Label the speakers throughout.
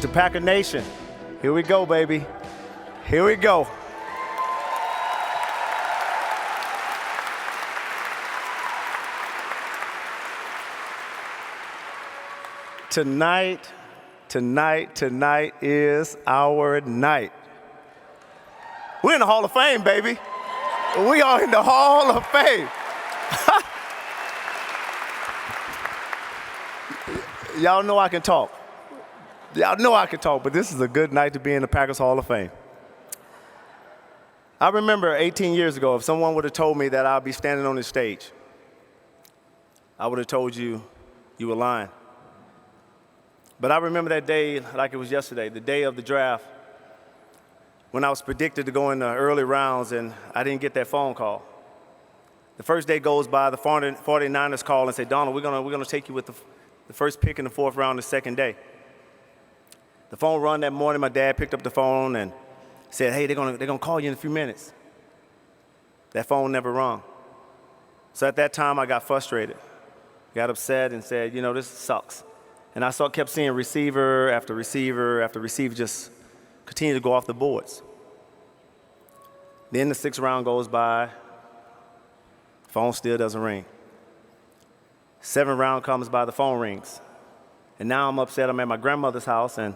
Speaker 1: To Packer Nation, here we go, baby. Here we go. Tonight is our night. We're in the Hall of Fame, baby. We are in the Hall of Fame. Y'all know I can talk. But this is a good night to be in the Packers Hall of Fame. I remember 18 years ago, if someone would have told me that I'd be standing on this stage, I would have told you you were lying. But I remember that day like it was yesterday, the day of the draft, when I was predicted to go in the early rounds and I didn't get that phone call. The first day goes by, the 49ers call and say, Donald, we're gonna take you with the first pick in the fourth round the second day. The phone rang that morning. My dad picked up the phone and said, hey, they're gonna call you in a few minutes. That phone never rang. So at that time, I got frustrated, got upset and said, you know, this sucks. And I kept seeing receiver after receiver after receiver just continue to go off the boards. Then the sixth round goes by, phone still doesn't ring. Seventh round comes by, the phone rings. And now I'm upset, I'm at my grandmother's house and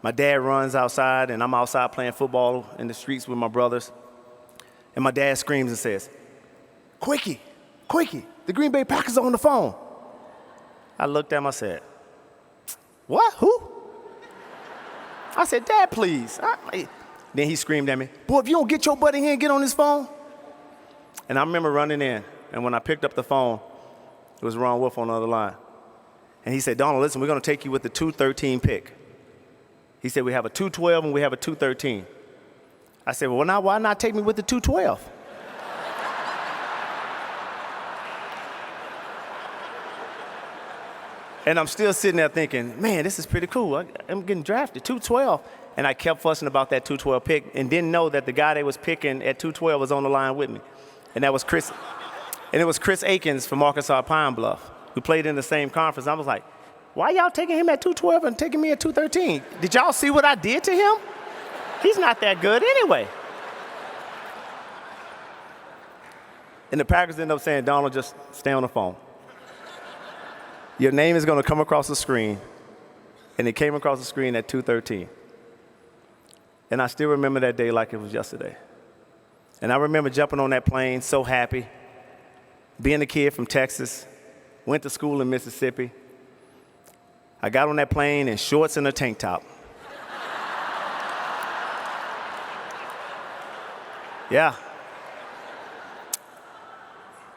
Speaker 1: my dad runs outside and I'm outside playing football in the streets with my brothers. And my dad screams and says, Quickie, the Green Bay Packers are on the phone. I looked at him, I said, what, who? I said, Dad, please. Then he screamed at me, boy, if you don't get your butt in here and get on this phone. And I remember running in, and when I picked up the phone, it was Ron Wolf on the other line. And he said, Donald, listen, we're gonna take you with the 213 pick. He said, we have a 212 and we have a 213. I said, well, now why not take me with the 212? And I'm still sitting there thinking, man, this is pretty cool. I'm getting drafted, 212. And I kept fussing about that 212 pick and didn't know that the guy they was picking at 212 was on the line with me. And that was Chris. And it was Chris Akins from Arkansas Pine Bluff, who played in the same conference. I was like, why y'all taking him at 212 and taking me at 213? Did y'all see what I did to him? He's not that good anyway. And the Packers ended up saying, Donald, just stay on the phone. Your name is going to come across the screen. And it came across the screen at 213. And I still remember that day like it was yesterday. And I remember jumping on that plane so happy, being a kid from Texas, went to school in Mississippi. I got on that plane in shorts and a tank top. Yeah.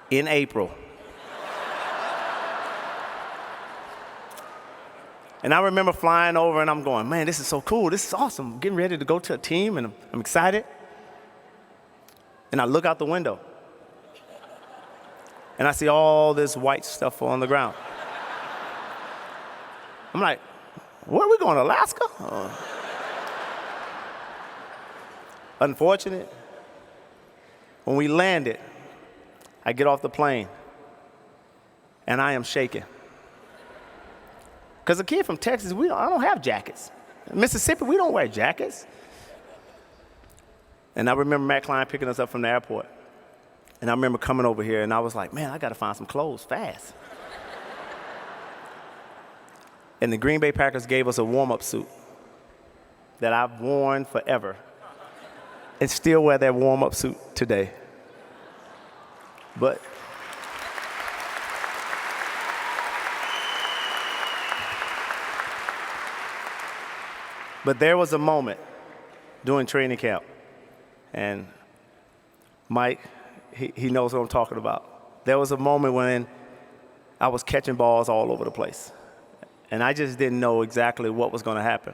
Speaker 1: In April. And I remember flying over and I'm going, man, this is so cool. This is awesome. I'm getting ready to go to a team and I'm excited. And I look out the window and I see all this white stuff on the ground. I'm like, where are we going, Alaska? Unfortunate. When we landed, I get off the plane and I am shaking. Because a kid from Texas, I don't have jackets. In Mississippi, we don't wear jackets. And I remember Matt Klein picking us up from the airport. And I remember coming over here, and I was like, man, I got to find some clothes fast. And the Green Bay Packers gave us a warm-up suit that I've worn forever and still wear that warm-up suit today. But there was a moment during training camp, and Mike, he knows what I'm talking about. There was a moment when I was catching balls all over the place, and I just didn't know exactly what was going to happen.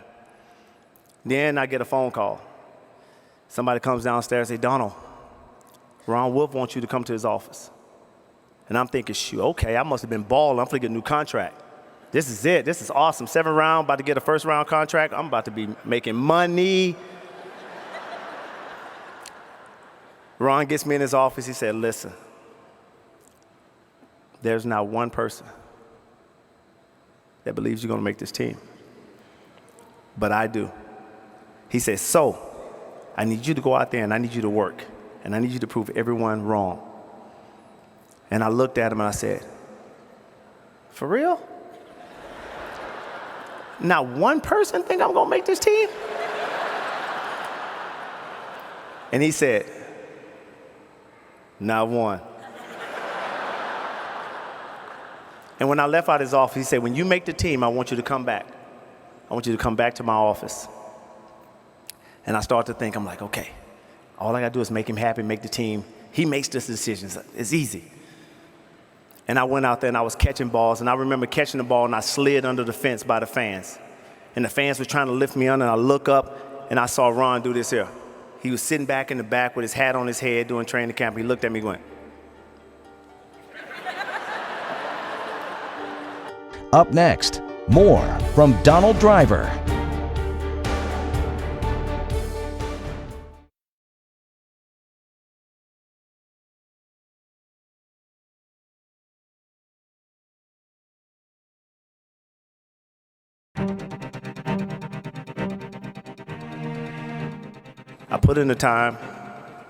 Speaker 1: Then I get a phone call. Somebody comes downstairs and says, Donald, Ron Wolf wants you to come to his office. And I'm thinking, shoot, okay, I must have been balling. I'm going to get a new contract. This is it. This is awesome. 7th round, about to get a first-round contract. I'm about to be making money. Ron gets me in his office. He said, listen, there's not one person that believes you're going to make this team. but I do. He said, so I need you to go out there and I need you to work and I need you to prove everyone wrong. And I looked at him and I said, for real? Not one person think I'm gonna make this team? And he said, not one. And when I left out his office, he said, when you make the team, I want you to come back. I want you to come back to my office. And I started to think, I'm like, okay, all I gotta do is make him happy, make the team. He makes this decision, it's easy. And I went out there and I was catching balls, and I remember catching the ball and I slid under the fence by the fans. And the fans were trying to lift me under, and I look up and I saw Ron do this here. He was sitting back in the back with his hat on his head doing training camp. He looked at me going.
Speaker 2: Up next, more from Donald Driver.
Speaker 1: I put in the time,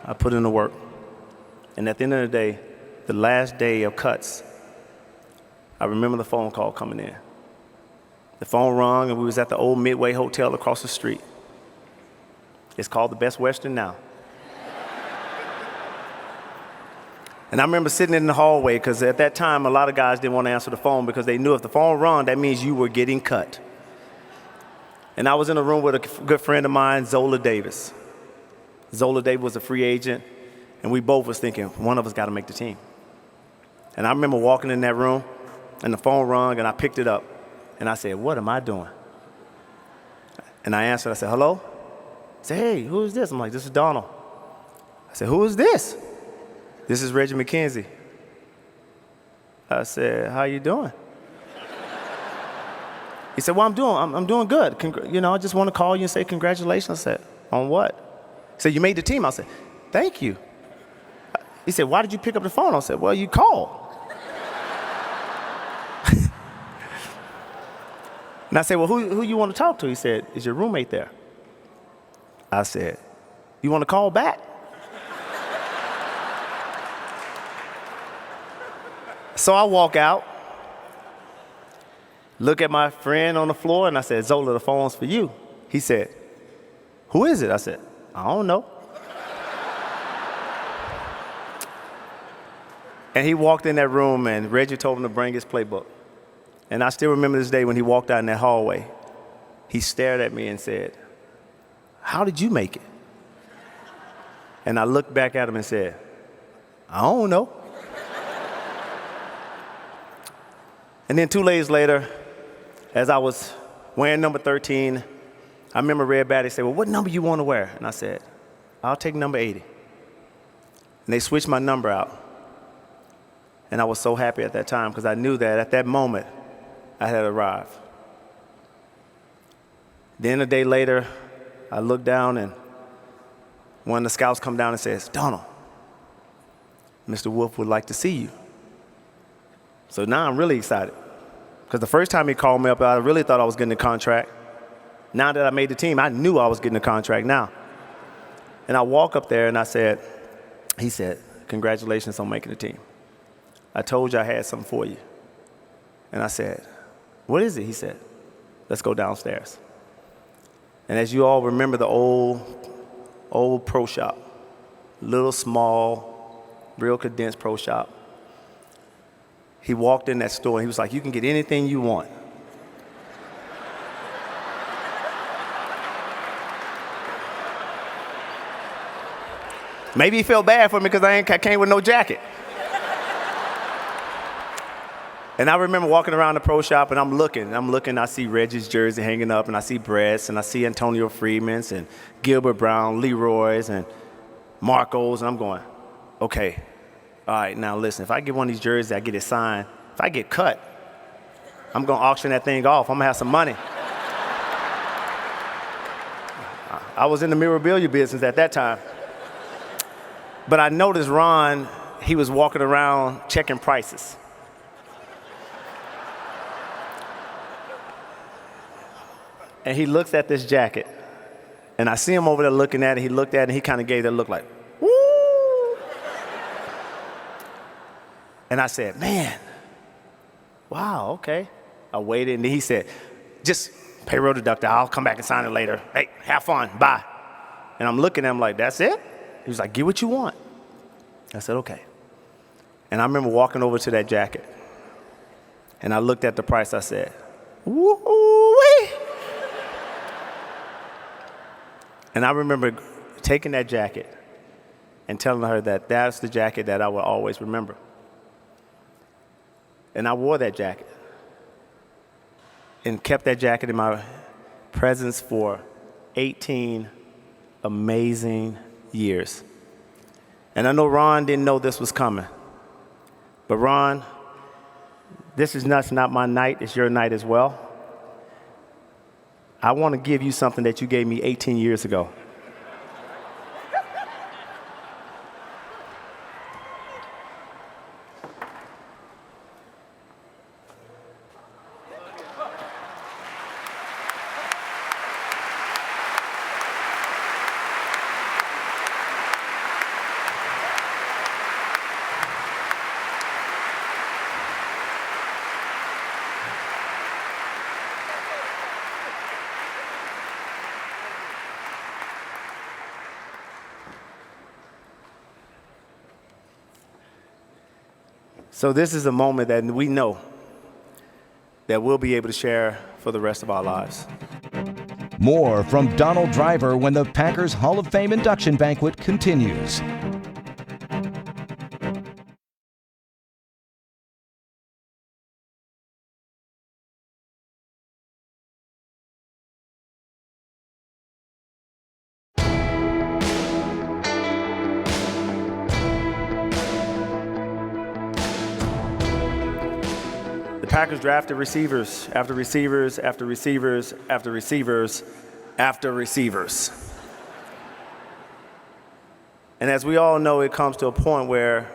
Speaker 1: I put in the work. And at the end of the day, the last day of cuts, I remember the phone call coming in. The phone rung and we was at the old Midway Hotel across the street. It's called the Best Western now. And I remember sitting in the hallway because at that time, a lot of guys didn't want to answer the phone because they knew if the phone rung, that means you were getting cut. And I was in a room with a good friend of mine, Zola Davis. Zola Davis was a free agent, and we both was thinking, one of us got to make the team. And I remember walking in that room, and the phone rung, and I picked it up, and I said, what am I doing? And I answered, I said, hello? I said, hey, who is this? I'm like, this is Donald. I said, who is this? This is Reggie McKenzie. I said, how you doing? He said, well, I'm doing good. I just want to call you and say congratulations. I said, on what? He said, you made the team. I said, thank you. He said, why did you pick up the phone? I said, well, you called. And I said, well, who you want to talk to? He said, is your roommate there? I said, you want to call back? So I walk out, look at my friend on the floor, and I said, Zola, the phone's for you. He said, who is it? I said, I don't know. And he walked in that room, and Reggie told him to bring his playbook. And I still remember this day when he walked out in that hallway. He stared at me and said, how did you make it? And I looked back at him and said, I don't know. And then 2 days later, as I was wearing number 13, I remember Red Batty said, well, what number you want to wear? And I said, I'll take number 80. And they switched my number out. And I was so happy at that time because I knew that at that moment, I had arrived. Then a day later, I looked down and one of the scouts come down and says, Donald, Mr. Wolf would like to see you. So now I'm really excited because the first time he called me up, I really thought I was getting a contract. Now that I made the team, I knew I was getting a contract now. And I walk up there and he said, congratulations on making the team. I told you I had something for you. And I said, what is it? He said, let's go downstairs. And as you all remember the old pro shop, little small, real condensed pro shop. He walked in that store and he was like, you can get anything you want. Maybe he felt bad for me because I came with no jacket. And I remember walking around the pro shop and I'm looking, I see Reggie's jersey hanging up and I see Brett's and I see Antonio Freeman's and Gilbert Brown, Leroy's and Marco's, and I'm going, okay, all right, now listen, if I get one of these jerseys, I get it signed. If I get cut, I'm gonna auction that thing off. I'm gonna have some money. I was in the memorabilia business at that time. But I noticed Ron, he was walking around checking prices. And he looks at this jacket. And I see him over there looking at it. He looked at it, and he kind of gave that look like, woo! And I said, man, wow, okay. I waited, and he said, just payroll deductor. I'll come back and sign it later. Hey, have fun. Bye. And I'm looking at him like, that's it? He was like, get what you want. I said, okay. And I remember walking over to that jacket, and I looked at the price. I said, woo-wee. And I remember taking that jacket and telling her that that's the jacket that I will always remember. And I wore that jacket and kept that jacket in my presence for 18 amazing years. And I know Ron didn't know this was coming. But Ron, this is not my night, it's your night as well. I want to give you something that you gave me 18 years ago. So this is a moment that we know that we'll be able to share for the rest of our lives.
Speaker 2: More from Donald Driver when the Packers Hall of Fame induction banquet continues.
Speaker 1: The Packers drafted receivers after receivers after receivers after receivers after receivers. And as we all know, it comes to a point where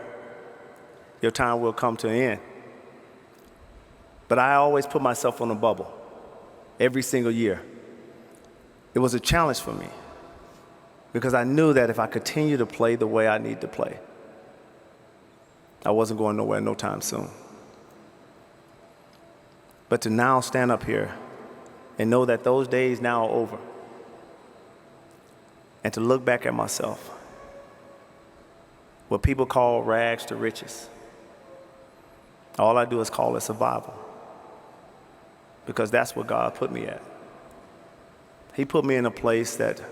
Speaker 1: your time will come to an end. But I always put myself on a bubble every single year. It was a challenge for me because I knew that if I continued to play the way I need to play, I wasn't going nowhere no time soon. But to now stand up here and know that those days now are over, and to look back at myself, what people call rags to riches, all I do is call it survival, because that's what God put me at. He put me in a place that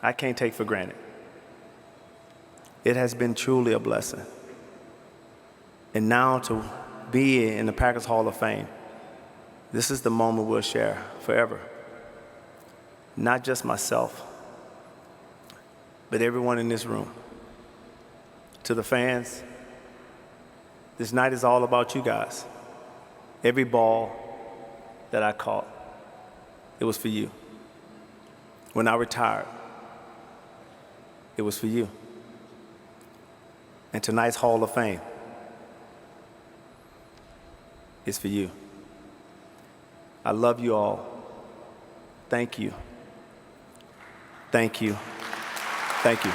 Speaker 1: I can't take for granted. It has been truly a blessing. And now to be in the Packers Hall of Fame, this is the moment we'll share forever. Not just myself, but everyone in this room. To the fans, this night is all about you guys. Every ball that I caught, it was for you. When I retired, it was for you. And tonight's Hall of Fame is for you. I love you all. Thank you. Thank you. Thank you.